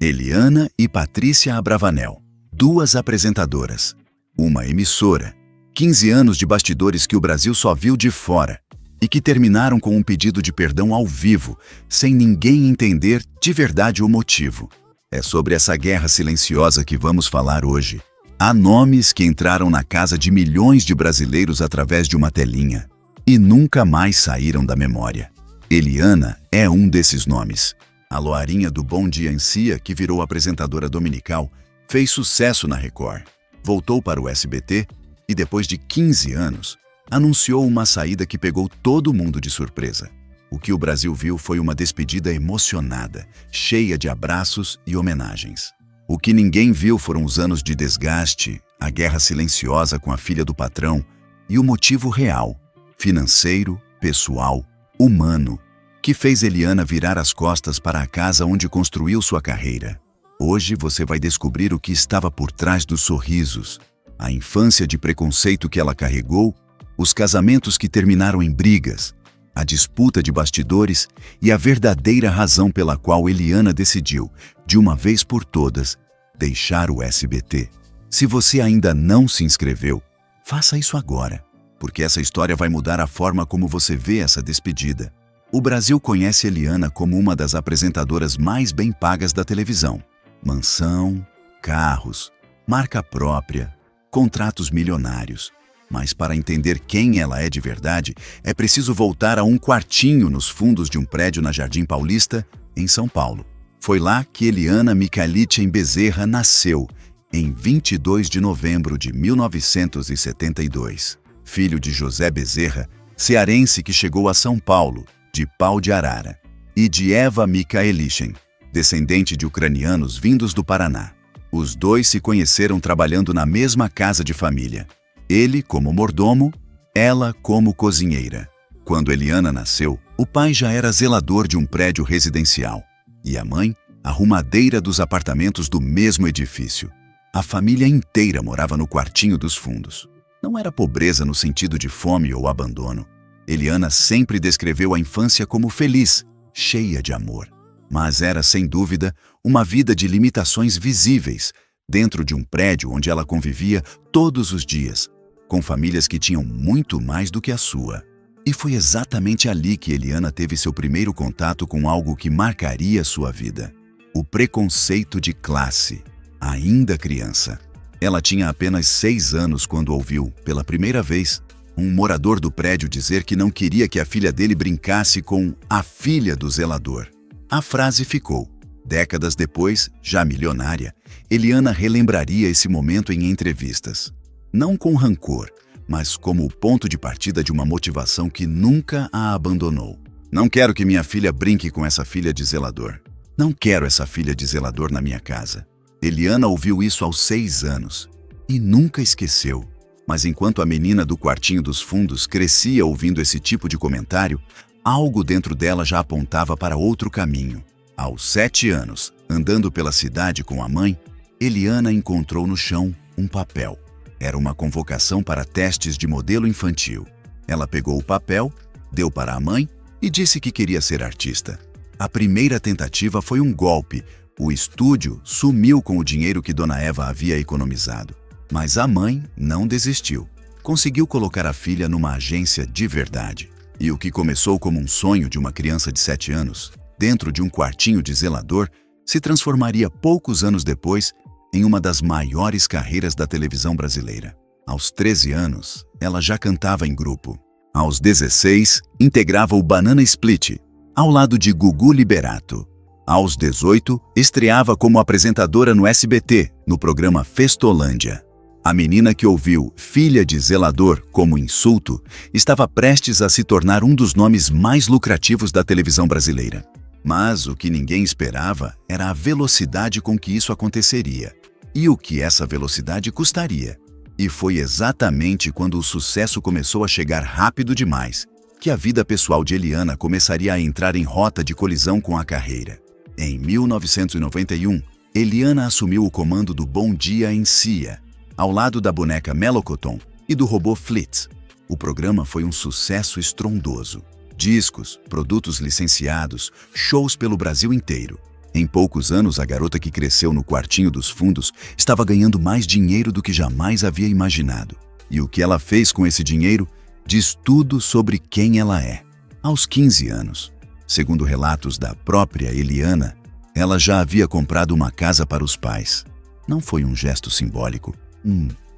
Eliana e Patrícia Abravanel, duas apresentadoras, uma emissora, 15 anos de bastidores que o Brasil só viu de fora e que terminaram com um pedido de perdão ao vivo, sem ninguém entender de verdade o motivo. É sobre essa guerra silenciosa que vamos falar hoje. Há nomes que entraram na casa de milhões de brasileiros através de uma telinha e nunca mais saíram da memória. Eliana é um desses nomes. A loarinha do Bom Dia Ancia, que virou apresentadora dominical, fez sucesso na Record, voltou para o SBT e, depois de 15 anos, anunciou uma saída que pegou todo mundo de surpresa. O que o Brasil viu foi uma despedida emocionada, cheia de abraços e homenagens. O que ninguém viu foram os anos de desgaste, a guerra silenciosa com a filha do patrão e o motivo real, financeiro, pessoal, humano, que fez Eliana virar as costas para a casa onde construiu sua carreira. Hoje você vai descobrir o que estava por trás dos sorrisos, a infância de preconceito que ela carregou, os casamentos que terminaram em brigas, a disputa de bastidores e a verdadeira razão pela qual Eliana decidiu, de uma vez por todas, deixar o SBT. Se você ainda não se inscreveu, faça isso agora, porque essa história vai mudar a forma como você vê essa despedida. O Brasil conhece Eliana como uma das apresentadoras mais bem pagas da televisão. Mansão, carros, marca própria, contratos milionários. Mas para entender quem ela é de verdade, é preciso voltar a um quartinho nos fundos de um prédio na Jardim Paulista, em São Paulo. Foi lá que Eliana Michaelichen Bezerra nasceu, em 22 de novembro de 1972. Filho de José Bezerra, cearense que chegou a São Paulo, de Pau de Arara, e de Eva Michaelichen, descendente de ucranianos vindos do Paraná. Os dois se conheceram trabalhando na mesma casa de família. Ele como mordomo, ela como cozinheira. Quando Eliana nasceu, o pai já era zelador de um prédio residencial e a mãe, arrumadeira dos apartamentos do mesmo edifício. A família inteira morava no quartinho dos fundos. Não era pobreza no sentido de fome ou abandono. Eliana sempre descreveu a infância como feliz, cheia de amor. Mas era, sem dúvida, uma vida de limitações visíveis, dentro de um prédio onde ela convivia todos os dias, com famílias que tinham muito mais do que a sua. E foi exatamente ali que Eliana teve seu primeiro contato com algo que marcaria sua vida: o preconceito de classe. Ainda criança, ela tinha apenas 6 anos quando ouviu, pela primeira vez, um morador do prédio dizer que não queria que a filha dele brincasse com a filha do zelador. A frase ficou. Décadas depois, já milionária, Eliana relembraria esse momento em entrevistas. Não com rancor, mas como o ponto de partida de uma motivação que nunca a abandonou. Não quero que minha filha brinque com essa filha de zelador. Não quero essa filha de zelador na minha casa. Eliana ouviu isso aos 6 anos e nunca esqueceu. Mas enquanto a menina do quartinho dos fundos crescia ouvindo esse tipo de comentário, algo dentro dela já apontava para outro caminho. Aos 7 anos, andando pela cidade com a mãe, Eliana encontrou no chão um papel. Era uma convocação para testes de modelo infantil. Ela pegou o papel, deu para a mãe e disse que queria ser artista. A primeira tentativa foi um golpe. O estúdio sumiu com o dinheiro que Dona Eva havia economizado. Mas a mãe não desistiu. Conseguiu colocar a filha numa agência de verdade. E o que começou como um sonho de uma criança de 7 anos, dentro de um quartinho de zelador, se transformaria poucos anos depois em uma das maiores carreiras da televisão brasileira. Aos 13 anos, ela já cantava em grupo. Aos 16, integrava o Banana Split, ao lado de Gugu Liberato. Aos 18, estreava como apresentadora no SBT, no programa Festolândia. A menina que ouviu filha de zelador como insulto estava prestes a se tornar um dos nomes mais lucrativos da televisão brasileira. Mas o que ninguém esperava era a velocidade com que isso aconteceria e o que essa velocidade custaria. E foi exatamente quando o sucesso começou a chegar rápido demais que a vida pessoal de Eliana começaria a entrar em rota de colisão com a carreira. Em 1991, Eliana assumiu o comando do Bom Dia Ancia, ao lado da boneca Melocoton e do robô Flitz. O programa foi um sucesso estrondoso. Discos, produtos licenciados, shows pelo Brasil inteiro. Em poucos anos, a garota que cresceu no quartinho dos fundos estava ganhando mais dinheiro do que jamais havia imaginado. E o que ela fez com esse dinheiro diz tudo sobre quem ela é. Aos 15 anos, segundo relatos da própria Eliana, ela já havia comprado uma casa para os pais. Não foi um gesto simbólico.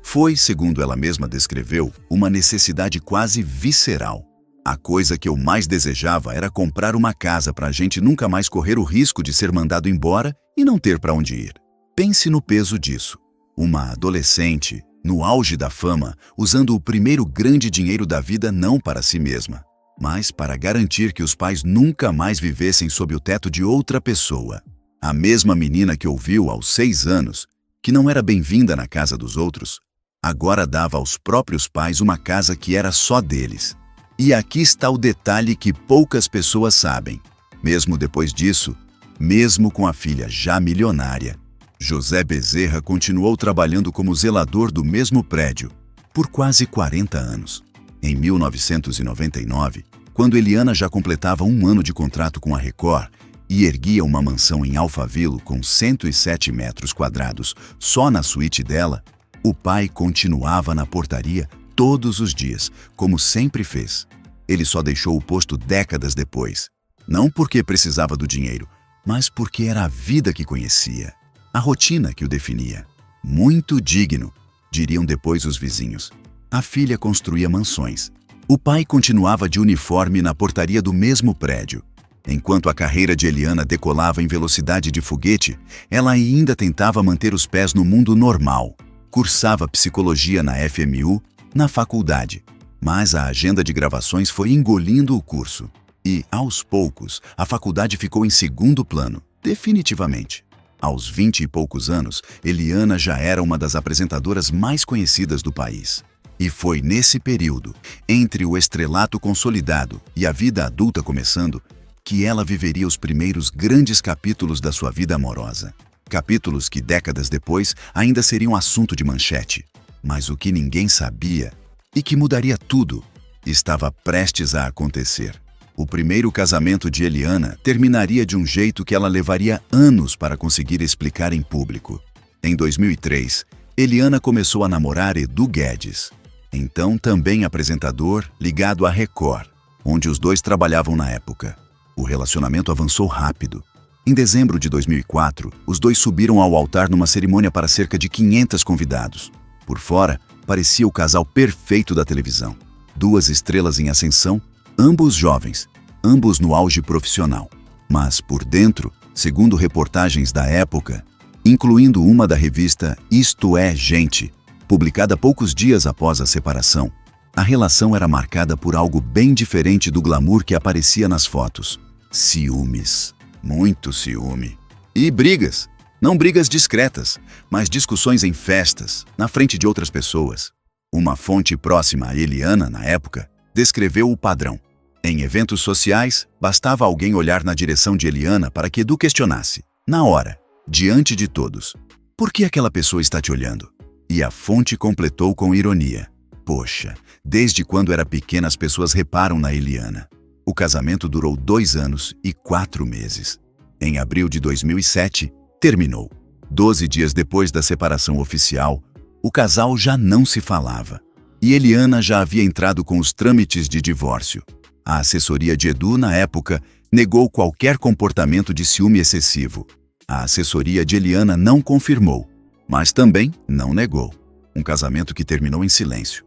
Foi, segundo ela mesma descreveu, uma necessidade quase visceral. A coisa que eu mais desejava era comprar uma casa para a gente nunca mais correr o risco de ser mandado embora e não ter para onde ir. Pense no peso disso. Uma adolescente, no auge da fama, usando o primeiro grande dinheiro da vida não para si mesma, mas para garantir que os pais nunca mais vivessem sob o teto de outra pessoa. A mesma menina que ouviu aos 6 anos que não era bem-vinda na casa dos outros, agora dava aos próprios pais uma casa que era só deles. E aqui está o detalhe que poucas pessoas sabem. Mesmo depois disso, mesmo com a filha já milionária, José Bezerra continuou trabalhando como zelador do mesmo prédio por quase 40 anos. Em 1999, quando Eliana já completava 1 ano de contrato com a Record e erguia uma mansão em Alphaville com 107 metros quadrados só na suíte dela, o pai continuava na portaria todos os dias, como sempre fez. Ele só deixou o posto décadas depois. Não porque precisava do dinheiro, mas porque era a vida que conhecia. A rotina que o definia. Muito digno, diriam depois os vizinhos. A filha construía mansões. O pai continuava de uniforme na portaria do mesmo prédio. Enquanto a carreira de Eliana decolava em velocidade de foguete, ela ainda tentava manter os pés no mundo normal. Cursava psicologia na FMU, na faculdade. Mas a agenda de gravações foi engolindo o curso. E, aos poucos, a faculdade ficou em segundo plano, definitivamente. Aos 20 e poucos anos, Eliana já era uma das apresentadoras mais conhecidas do país. E foi nesse período, entre o estrelato consolidado e a vida adulta começando, que ela viveria os primeiros grandes capítulos da sua vida amorosa. Capítulos que, décadas depois, ainda seriam assunto de manchete. Mas o que ninguém sabia, e que mudaria tudo, estava prestes a acontecer. O primeiro casamento de Eliana terminaria de um jeito que ela levaria anos para conseguir explicar em público. Em 2003, Eliana começou a namorar Edu Guedes, então também apresentador ligado à Record, onde os dois trabalhavam na época. O relacionamento avançou rápido. Em dezembro de 2004, os dois subiram ao altar numa cerimônia para cerca de 500 convidados. Por fora, parecia o casal perfeito da televisão. 2 estrelas em ascensão, ambos jovens, ambos no auge profissional. Mas por dentro, segundo reportagens da época, incluindo uma da revista Isto é Gente, publicada poucos dias após a separação, a relação era marcada por algo bem diferente do glamour que aparecia nas fotos. Ciúmes. Muito ciúme. E brigas. Não brigas discretas, mas discussões em festas, na frente de outras pessoas. Uma fonte próxima a Eliana, na época, descreveu o padrão. Em eventos sociais, bastava alguém olhar na direção de Eliana para que Edu questionasse, na hora, diante de todos: por que aquela pessoa está te olhando? E a fonte completou com ironia: poxa, desde quando era pequena as pessoas reparam na Eliana. O casamento durou 2 anos e 4 meses. Em abril de 2007, terminou. 12 dias depois da separação oficial, o casal já não se falava. E Eliana já havia entrado com os trâmites de divórcio. A assessoria de Edu, na época, negou qualquer comportamento de ciúme excessivo. A assessoria de Eliana não confirmou, mas também não negou. Um casamento que terminou em silêncio.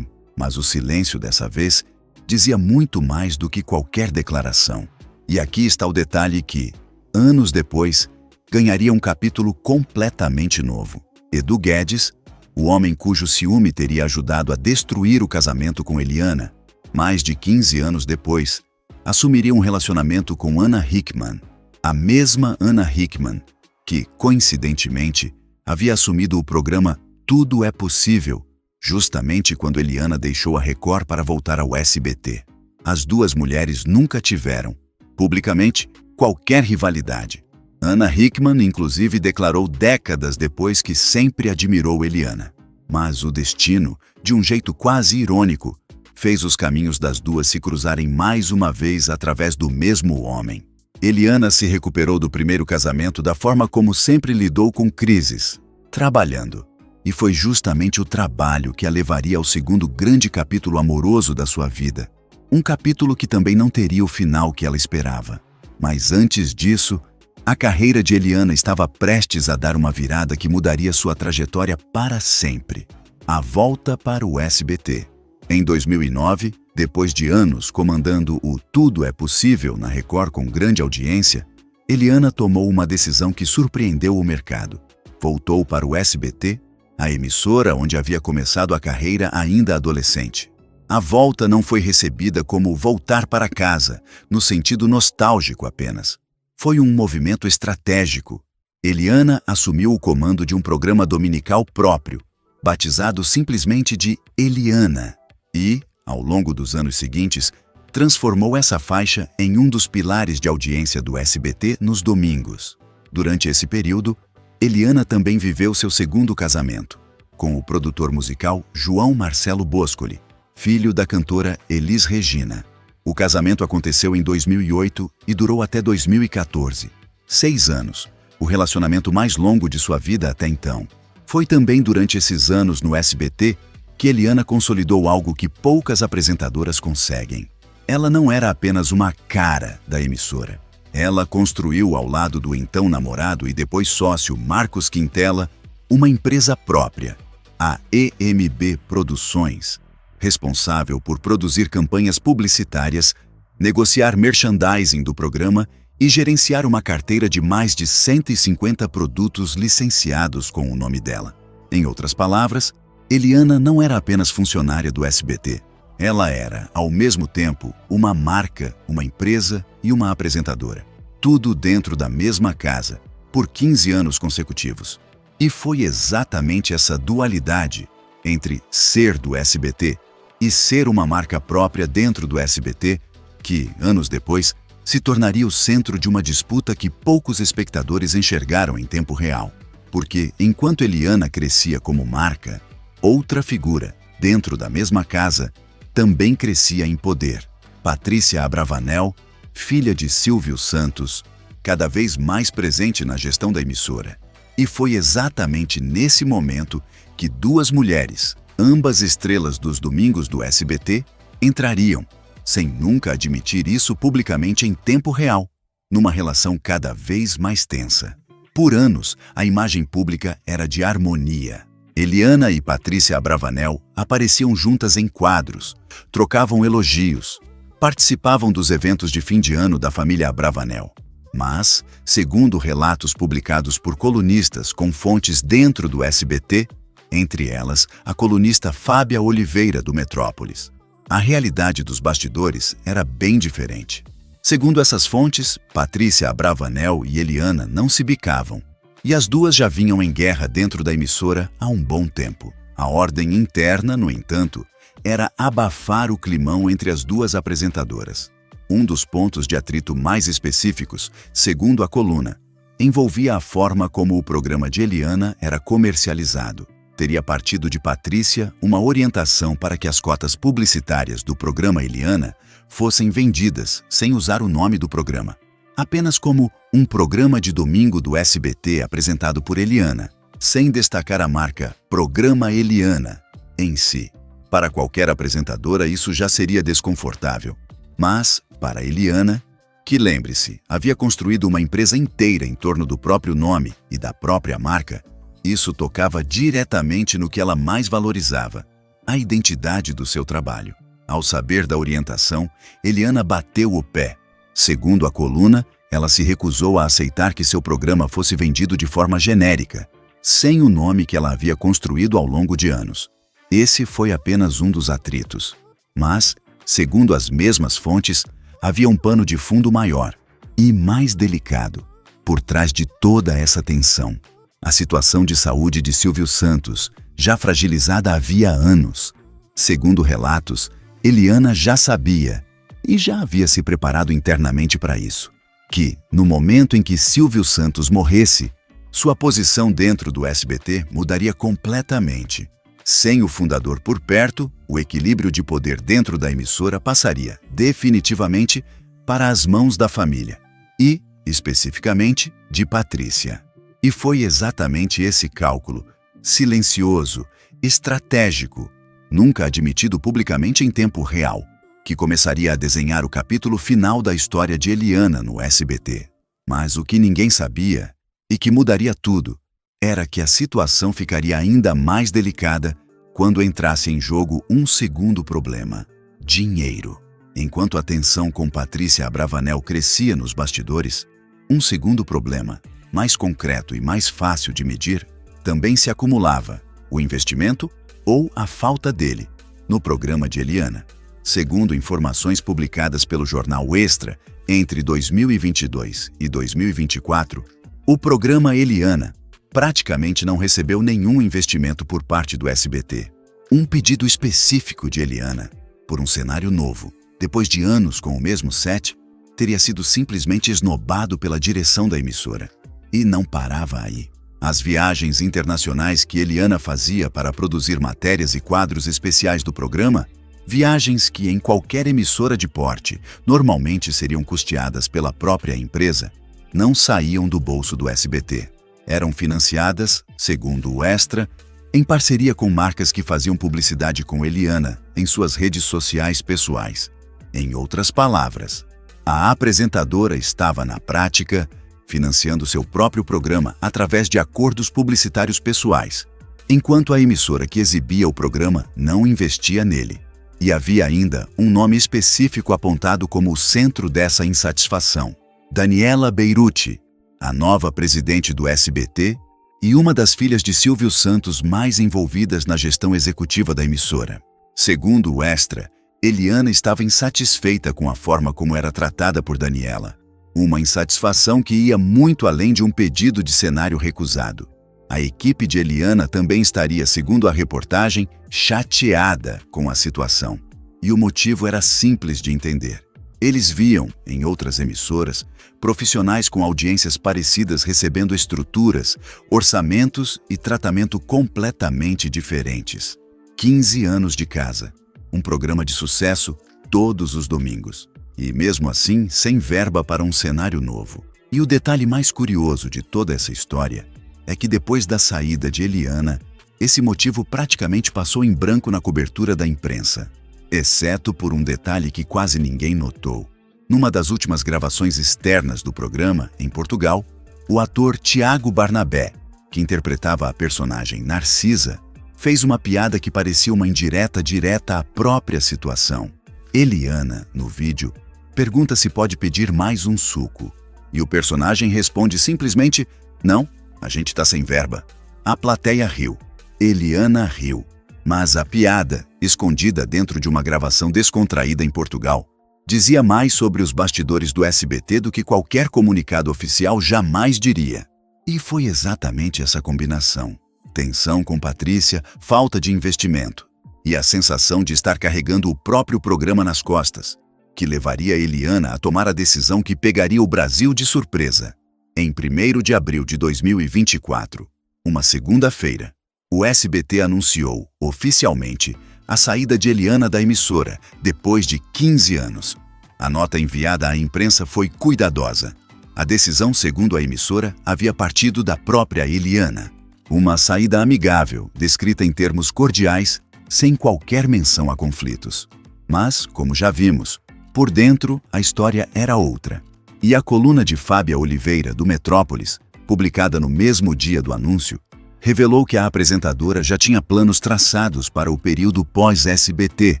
Mas o silêncio dessa vez dizia muito mais do que qualquer declaração. E aqui está o detalhe que, anos depois, ganharia um capítulo completamente novo. Edu Guedes, o homem cujo ciúme teria ajudado a destruir o casamento com Eliana, mais de 15 anos depois, assumiria um relacionamento com Ana Hickman, a mesma Ana Hickman, que, coincidentemente, havia assumido o programa Tudo é Possível, justamente quando Eliana deixou a Record para voltar ao SBT. As 2 mulheres nunca tiveram, publicamente, qualquer rivalidade. Ana Hickman, inclusive, declarou décadas depois que sempre admirou Eliana. Mas o destino, de um jeito quase irônico, fez os caminhos das 2 se cruzarem mais uma vez através do mesmo homem. Eliana se recuperou do primeiro casamento da forma como sempre lidou com crises, trabalhando. E foi justamente o trabalho que a levaria ao segundo grande capítulo amoroso da sua vida. Um capítulo que também não teria o final que ela esperava. Mas antes disso, a carreira de Eliana estava prestes a dar uma virada que mudaria sua trajetória para sempre. A volta para o SBT. Em 2009, depois de anos comandando o Tudo é Possível na Record com grande audiência, Eliana tomou uma decisão que surpreendeu o mercado. Voltou para o SBT, a emissora onde havia começado a carreira ainda adolescente. A volta não foi recebida como voltar para casa, no sentido nostálgico apenas. Foi um movimento estratégico. Eliana assumiu o comando de um programa dominical próprio, batizado simplesmente de Eliana, e, ao longo dos anos seguintes, transformou essa faixa em um dos pilares de audiência do SBT nos domingos. Durante esse período, Eliana também viveu seu segundo casamento, com o produtor musical João Marcelo Boscoli, filho da cantora Elis Regina. O casamento aconteceu em 2008 e durou até 2014. 6 anos, o relacionamento mais longo de sua vida até então. Foi também durante esses anos no SBT que Eliana consolidou algo que poucas apresentadoras conseguem. Ela não era apenas uma cara da emissora. Ela construiu ao lado do então namorado e depois sócio Marcos Quintela uma empresa própria, a EMB Produções, responsável por produzir campanhas publicitárias, negociar merchandising do programa e gerenciar uma carteira de mais de 150 produtos licenciados com o nome dela. Em outras palavras, Eliana não era apenas funcionária do SBT. Ela era, ao mesmo tempo, uma marca, uma empresa e uma apresentadora. Tudo dentro da mesma casa, por 15 anos consecutivos. E foi exatamente essa dualidade entre ser do SBT e ser uma marca própria dentro do SBT que, anos depois, se tornaria o centro de uma disputa que poucos espectadores enxergaram em tempo real. Porque, enquanto Eliana crescia como marca, outra figura, dentro da mesma casa, também crescia em poder. Patrícia Abravanel, filha de Silvio Santos, cada vez mais presente na gestão da emissora. E foi exatamente nesse momento que duas mulheres, ambas estrelas dos domingos do SBT, entrariam, sem nunca admitir isso publicamente em tempo real, numa relação cada vez mais tensa. Por anos, a imagem pública era de harmonia. Eliana e Patrícia Abravanel apareciam juntas em quadros, trocavam elogios, participavam dos eventos de fim de ano da família Abravanel. Mas, segundo relatos publicados por colunistas com fontes dentro do SBT, entre elas a colunista Fábia Oliveira do Metrópolis, a realidade dos bastidores era bem diferente. Segundo essas fontes, Patrícia Abravanel e Eliana não se bicavam, e as duas já vinham em guerra dentro da emissora há um bom tempo. A ordem interna, no entanto, era abafar o climão entre as duas apresentadoras. Um dos pontos de atrito mais específicos, segundo a coluna, envolvia a forma como o programa de Eliana era comercializado. Teria partido de Patrícia uma orientação para que as cotas publicitárias do programa Eliana fossem vendidas sem usar o nome do programa, apenas como um programa de domingo do SBT apresentado por Eliana, sem destacar a marca Programa Eliana em si. Para qualquer apresentadora isso já seria desconfortável, mas, para Eliana, que lembre-se, havia construído uma empresa inteira em torno do próprio nome e da própria marca, isso tocava diretamente no que ela mais valorizava, a identidade do seu trabalho. Ao saber da orientação, Eliana bateu o pé. Segundo a coluna, ela se recusou a aceitar que seu programa fosse vendido de forma genérica, sem o nome que ela havia construído ao longo de anos. Esse foi apenas um dos atritos. Mas, segundo as mesmas fontes, havia um pano de fundo maior e mais delicado por trás de toda essa tensão. A situação de saúde de Silvio Santos, já fragilizada havia anos. Segundo relatos, Eliana já sabia e já havia se preparado internamente para isso, que, no momento em que Silvio Santos morresse, sua posição dentro do SBT mudaria completamente. Sem o fundador por perto, o equilíbrio de poder dentro da emissora passaria, definitivamente, para as mãos da família. e, especificamente, de Patrícia. E foi exatamente esse cálculo, silencioso, estratégico, nunca admitido publicamente em tempo real, que começaria a desenhar o capítulo final da história de Eliana no SBT. Mas o que ninguém sabia, e que mudaria tudo, era que a situação ficaria ainda mais delicada quando entrasse em jogo um segundo problema: dinheiro. Enquanto a tensão com Patrícia Abravanel crescia nos bastidores, um segundo problema, mais concreto e mais fácil de medir, também se acumulava: o investimento ou a falta dele no programa de Eliana. Segundo informações publicadas pelo jornal Extra, entre 2022 e 2024, o programa Eliana praticamente não recebeu nenhum investimento por parte do SBT. Um pedido específico de Eliana, por um cenário novo, depois de anos com o mesmo set, teria sido simplesmente esnobado pela direção da emissora. E não parava aí. As viagens internacionais que Eliana fazia para produzir matérias e quadros especiais do programa, viagens que em qualquer emissora de porte normalmente seriam custeadas pela própria empresa, não saíam do bolso do SBT. Eram financiadas, segundo o Extra, em parceria com marcas que faziam publicidade com Eliana em suas redes sociais pessoais. Em outras palavras, a apresentadora estava, na prática, financiando seu próprio programa através de acordos publicitários pessoais, enquanto a emissora que exibia o programa não investia nele. E havia ainda um nome específico apontado como o centro dessa insatisfação: Daniela Beirute, a nova presidente do SBT e uma das filhas de Silvio Santos mais envolvidas na gestão executiva da emissora. Segundo o Extra, Eliana estava insatisfeita com a forma como era tratada por Daniela. Uma insatisfação que ia muito além de um pedido de cenário recusado. A equipe de Eliana também estaria, segundo a reportagem, chateada com a situação. E o motivo era simples de entender. Eles viam, em outras emissoras, profissionais com audiências parecidas recebendo estruturas, orçamentos e tratamento completamente diferentes. 15 anos de casa, um programa de sucesso todos os domingos. E mesmo assim, sem verba para um cenário novo. E o detalhe mais curioso de toda essa história é que depois da saída de Eliana, esse motivo praticamente passou em branco na cobertura da imprensa. Exceto por um detalhe que quase ninguém notou. Numa das últimas gravações externas do programa, em Portugal, o ator Tiago Barnabé, que interpretava a personagem Narcisa, fez uma piada que parecia uma indireta direta à própria situação. Eliana, no vídeo, pergunta se pode pedir mais um suco. E o personagem responde simplesmente: "Não, a gente tá sem verba." A plateia riu. Eliana riu. Mas a piada, escondida dentro de uma gravação descontraída em Portugal, dizia mais sobre os bastidores do SBT do que qualquer comunicado oficial jamais diria. E foi exatamente essa combinação: tensão com Patrícia, falta de investimento e a sensação de estar carregando o próprio programa nas costas, que levaria Eliana a tomar a decisão que pegaria o Brasil de surpresa. Em 1º de abril de 2024, uma segunda-feira, o SBT anunciou, oficialmente, a saída de Eliana da emissora, depois de 15 anos. A nota enviada à imprensa foi cuidadosa. A decisão, segundo a emissora, havia partido da própria Eliana. Uma saída amigável, descrita em termos cordiais, sem qualquer menção a conflitos. Mas, como já vimos, por dentro a história era outra. E a coluna de Fábia Oliveira, do Metrópolis, publicada no mesmo dia do anúncio, revelou que a apresentadora já tinha planos traçados para o período pós-SBT,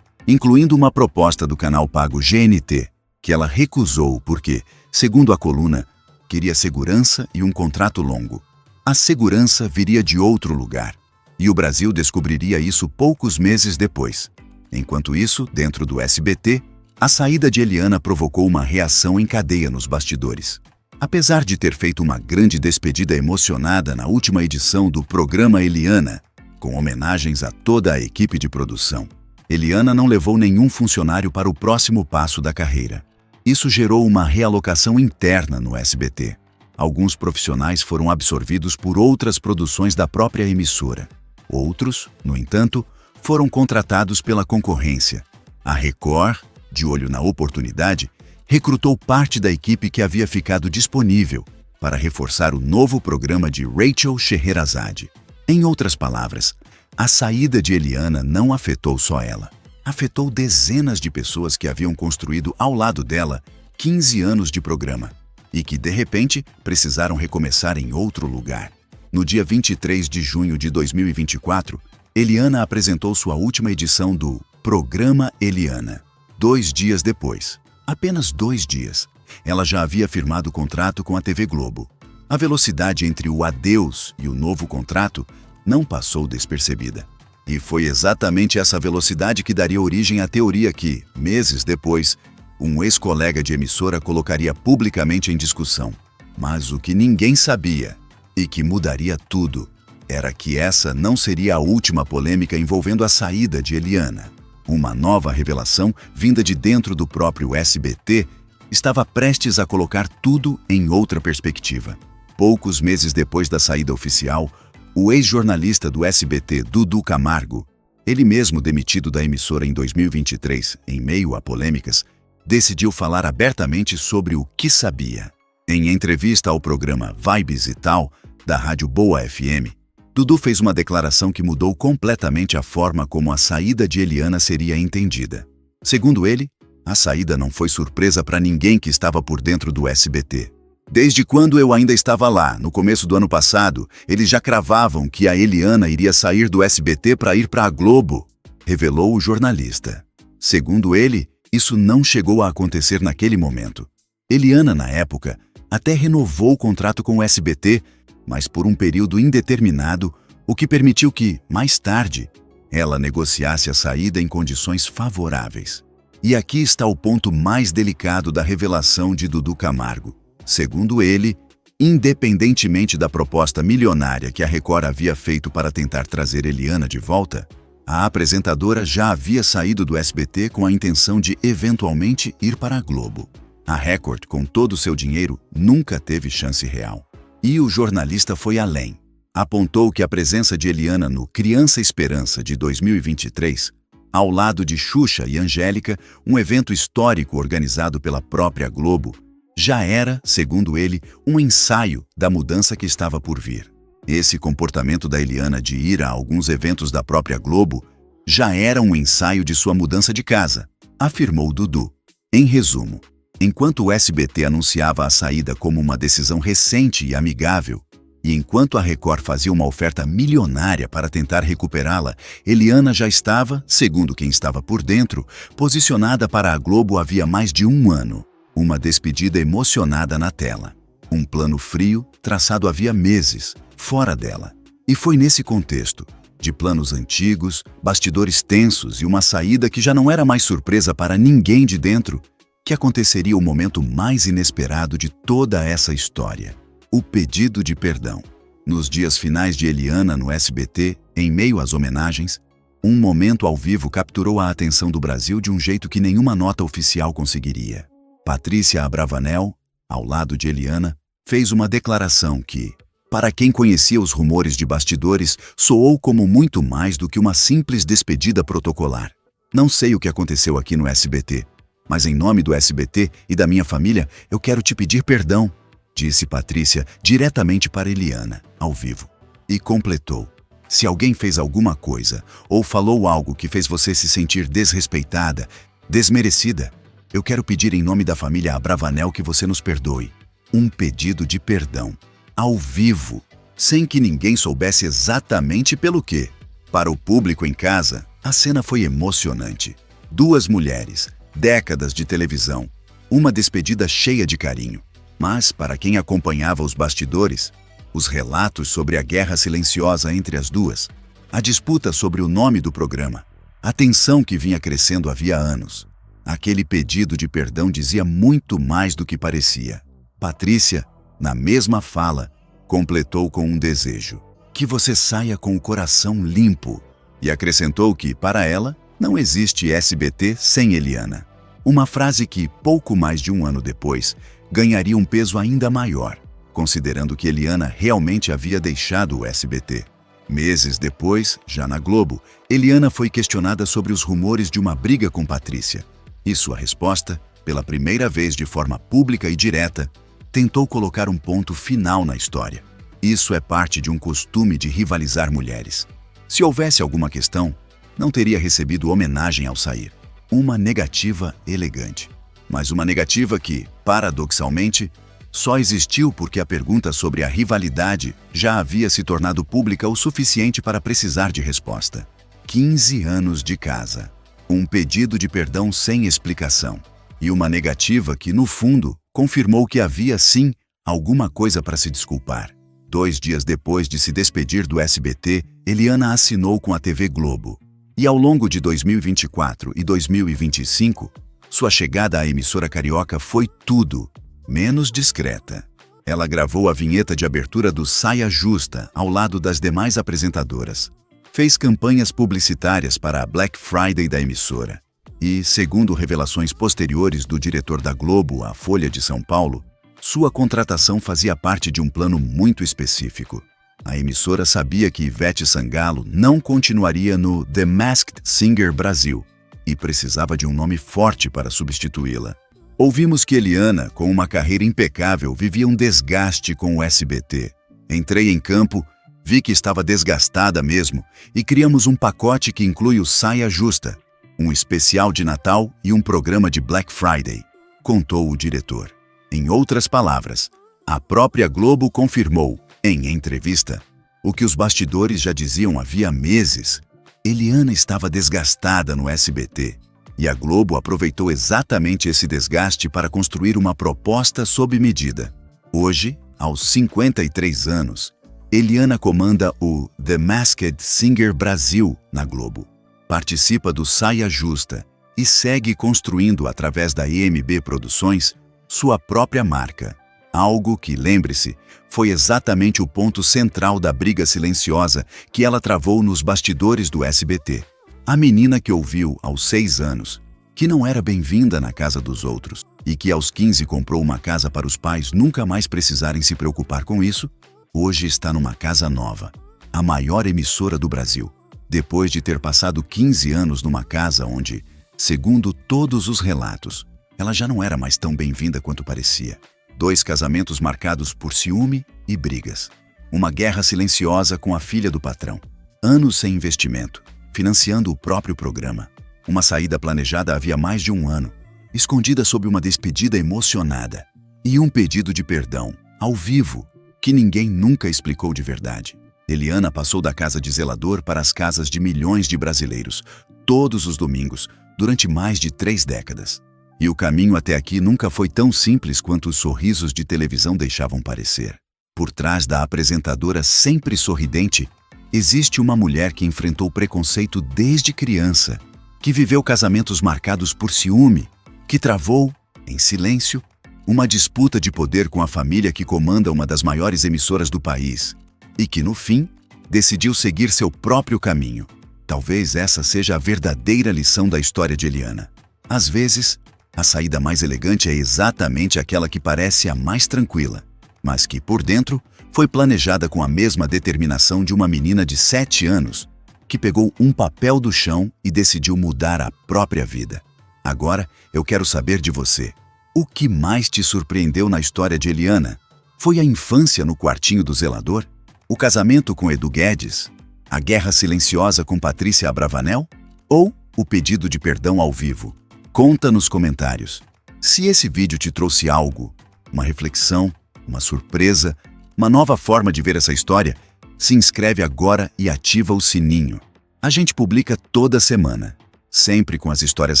incluindo uma proposta do canal pago GNT, que ela recusou porque, segundo a coluna, queria segurança e um contrato longo. A segurança viria de outro lugar, e o Brasil descobriria isso poucos meses depois. Enquanto isso, dentro do SBT, a saída de Eliana provocou uma reação em cadeia nos bastidores. Apesar de ter feito uma grande despedida emocionada na última edição do programa Eliana, com homenagens a toda a equipe de produção, Eliana não levou nenhum funcionário para o próximo passo da carreira. Isso gerou uma realocação interna no SBT. Alguns profissionais foram absorvidos por outras produções da própria emissora. Outros, no entanto, foram contratados pela concorrência. A Record, de olho na oportunidade, recrutou parte da equipe que havia ficado disponível para reforçar o novo programa de Rachel Scheherazade. Em outras palavras, a saída de Eliana não afetou só ela. Afetou dezenas de pessoas que haviam construído ao lado dela 15 anos de programa e que, de repente, precisaram recomeçar em outro lugar. No dia 23 de junho de 2024, Eliana apresentou sua última edição do Programa Eliana. 2 dias depois, apenas 2 dias, ela já havia firmado o contrato com a TV Globo. A velocidade entre o adeus e o novo contrato não passou despercebida. E foi exatamente essa velocidade que daria origem à teoria que, meses depois, um ex-colega de emissora colocaria publicamente em discussão. Mas o que ninguém sabia, e que mudaria tudo, era que essa não seria a última polêmica envolvendo a saída de Eliana. Uma nova revelação, vinda de dentro do próprio SBT, estava prestes a colocar tudo em outra perspectiva. Poucos meses depois da saída oficial, o ex-jornalista do SBT, Dudu Camargo, ele mesmo demitido da emissora em 2023, em meio a polêmicas, decidiu falar abertamente sobre o que sabia. Em entrevista ao programa Vibes e Tal, da Rádio Boa FM, Dudu fez uma declaração que mudou completamente a forma como a saída de Eliana seria entendida. Segundo ele, a saída não foi surpresa para ninguém que estava por dentro do SBT. Desde quando eu ainda estava lá, no começo do ano passado, eles já cravavam que a Eliana iria sair do SBT para ir para a Globo, revelou o jornalista. Segundo ele, isso não chegou a acontecer naquele momento. Eliana, na época, até renovou o contrato com o SBT, mas por um período indeterminado, o que permitiu que, mais tarde, ela negociasse a saída em condições favoráveis. E aqui está o ponto mais delicado da revelação de Dudu Camargo. Segundo ele, independentemente da proposta milionária que a Record havia feito para tentar trazer Eliana de volta, a apresentadora já havia saído do SBT com a intenção de eventualmente ir para a Globo. A Record, com todo o seu dinheiro, nunca teve chance real. E o jornalista foi além. Apontou que a presença de Eliana no Criança Esperança de 2023, ao lado de Xuxa e Angélica, um evento histórico organizado pela própria Globo, já era, segundo ele, um ensaio da mudança que estava por vir. Esse comportamento da Eliana de ir a alguns eventos da própria Globo já era um ensaio de sua mudança de casa, afirmou Dudu. Em resumo, enquanto o SBT anunciava a saída como uma decisão recente e amigável, e enquanto a Record fazia uma oferta milionária para tentar recuperá-la, Eliana já estava, segundo quem estava por dentro, posicionada para a Globo havia mais de 1 ano. Uma despedida emocionada na tela. Um plano frio traçado havia meses, fora dela. E foi nesse contexto, de planos antigos, bastidores tensos e uma saída que já não era mais surpresa para ninguém de dentro, que aconteceria o momento mais inesperado de toda essa história. O pedido de perdão. Nos dias finais de Eliana no SBT, em meio às homenagens, um momento ao vivo capturou a atenção do Brasil de um jeito que nenhuma nota oficial conseguiria. Patrícia Abravanel, ao lado de Eliana, fez uma declaração que, para quem conhecia os rumores de bastidores, soou como muito mais do que uma simples despedida protocolar. Não sei o que aconteceu aqui no SBT, mas em nome do SBT e da minha família, eu quero te pedir perdão, disse Patrícia diretamente para Eliana, ao vivo. E completou: se alguém fez alguma coisa ou falou algo que fez você se sentir desrespeitada, desmerecida, eu quero pedir em nome da família Abravanel que você nos perdoe. Um pedido de perdão, ao vivo, sem que ninguém soubesse exatamente pelo quê. Para o público em casa, a cena foi emocionante. 2 mulheres, décadas de televisão, uma despedida cheia de carinho. Mas, para quem acompanhava os bastidores, os relatos sobre a guerra silenciosa entre as duas, a disputa sobre o nome do programa, a tensão que vinha crescendo havia anos, aquele pedido de perdão dizia muito mais do que parecia. Patrícia, na mesma fala, completou com um desejo: que você saia com o coração limpo, e acrescentou que, para ela, não existe SBT sem Eliana. Uma frase que, pouco mais de 1 ano depois, ganharia um peso ainda maior, considerando que Eliana realmente havia deixado o SBT. Meses depois, já na Globo, Eliana foi questionada sobre os rumores de uma briga com Patrícia. E sua resposta pela primeira vez de forma pública e direta, tentou colocar um ponto final na história. Isso é parte de um costume de rivalizar mulheres. Se houvesse alguma questão, não teria recebido homenagem ao sair. Uma negativa elegante. Mas uma negativa que, paradoxalmente, só existiu porque a pergunta sobre a rivalidade já havia se tornado pública o suficiente para precisar de resposta. 15 anos de casa. Um pedido de perdão sem explicação. E uma negativa que, no fundo, confirmou que havia, sim, alguma coisa para se desculpar. 2 dias depois de se despedir do SBT, Eliana assinou com a TV Globo. E ao longo de 2024 e 2025, sua chegada à emissora carioca foi tudo menos discreta. Ela gravou a vinheta de abertura do Saia Justa ao lado das demais apresentadoras. Fez campanhas publicitárias para a Black Friday da emissora. E, segundo revelações posteriores do diretor da Globo, à Folha de São Paulo, sua contratação fazia parte de um plano muito específico. A emissora sabia que Ivete Sangalo não continuaria no The Masked Singer Brasil e precisava de um nome forte para substituí-la. Ouvimos que Eliana, com uma carreira impecável, vivia um desgaste com o SBT. Entrei em campo, vi que estava desgastada mesmo e criamos um pacote que inclui o Saia Justa, um especial de Natal e um programa de Black Friday, contou o diretor. Em outras palavras, a própria Globo confirmou, em entrevista, o que os bastidores já diziam havia meses. Eliana estava desgastada no SBT, e a Globo aproveitou exatamente esse desgaste para construir uma proposta sob medida. Hoje, aos 53 anos, Eliana comanda o The Masked Singer Brasil na Globo. Participa do Saia Justa e segue construindo, através da EMB Produções, sua própria marca. Algo que, lembre-se, foi exatamente o ponto central da briga silenciosa que ela travou nos bastidores do SBT. A menina que ouviu aos 6 anos que não era bem-vinda na casa dos outros e que aos 15 comprou uma casa para os pais nunca mais precisarem se preocupar com isso, hoje está numa casa nova, a maior emissora do Brasil. Depois de ter passado 15 anos numa casa onde, segundo todos os relatos, ela já não era mais tão bem-vinda quanto parecia. 2 casamentos marcados por ciúme e brigas. Uma guerra silenciosa com a filha do patrão. Anos sem investimento, financiando o próprio programa. Uma saída planejada havia mais de 1 ano, escondida sob uma despedida emocionada. E um pedido de perdão, ao vivo, que ninguém nunca explicou de verdade. Eliana passou da casa de zelador para as casas de milhões de brasileiros, todos os domingos, durante mais de 3 décadas. E o caminho até aqui nunca foi tão simples quanto os sorrisos de televisão deixavam parecer. Por trás da apresentadora sempre sorridente, existe uma mulher que enfrentou preconceito desde criança, que viveu casamentos marcados por ciúme, que travou, em silêncio, uma disputa de poder com a família que comanda uma das maiores emissoras do país e que, no fim, decidiu seguir seu próprio caminho. Talvez essa seja a verdadeira lição da história de Eliana. Às vezes, a saída mais elegante é exatamente aquela que parece a mais tranquila, mas que, por dentro, foi planejada com a mesma determinação de uma menina de 7 anos, que pegou um papel do chão e decidiu mudar a própria vida. Agora, eu quero saber de você. O que mais te surpreendeu na história de Eliana? Foi a infância no quartinho do zelador? O casamento com Edu Guedes? A guerra silenciosa com Patrícia Abravanel? Ou o pedido de perdão ao vivo? Conta nos comentários. Se esse vídeo te trouxe algo, uma reflexão, uma surpresa, uma nova forma de ver essa história, se inscreve agora e ativa o sininho. A gente publica toda semana, sempre com as histórias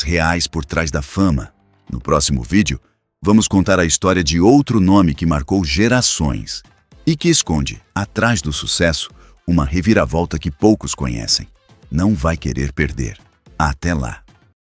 reais por trás da fama. No próximo vídeo, vamos contar a história de outro nome que marcou gerações e que esconde, atrás do sucesso, uma reviravolta que poucos conhecem. Não vai querer perder. Até lá!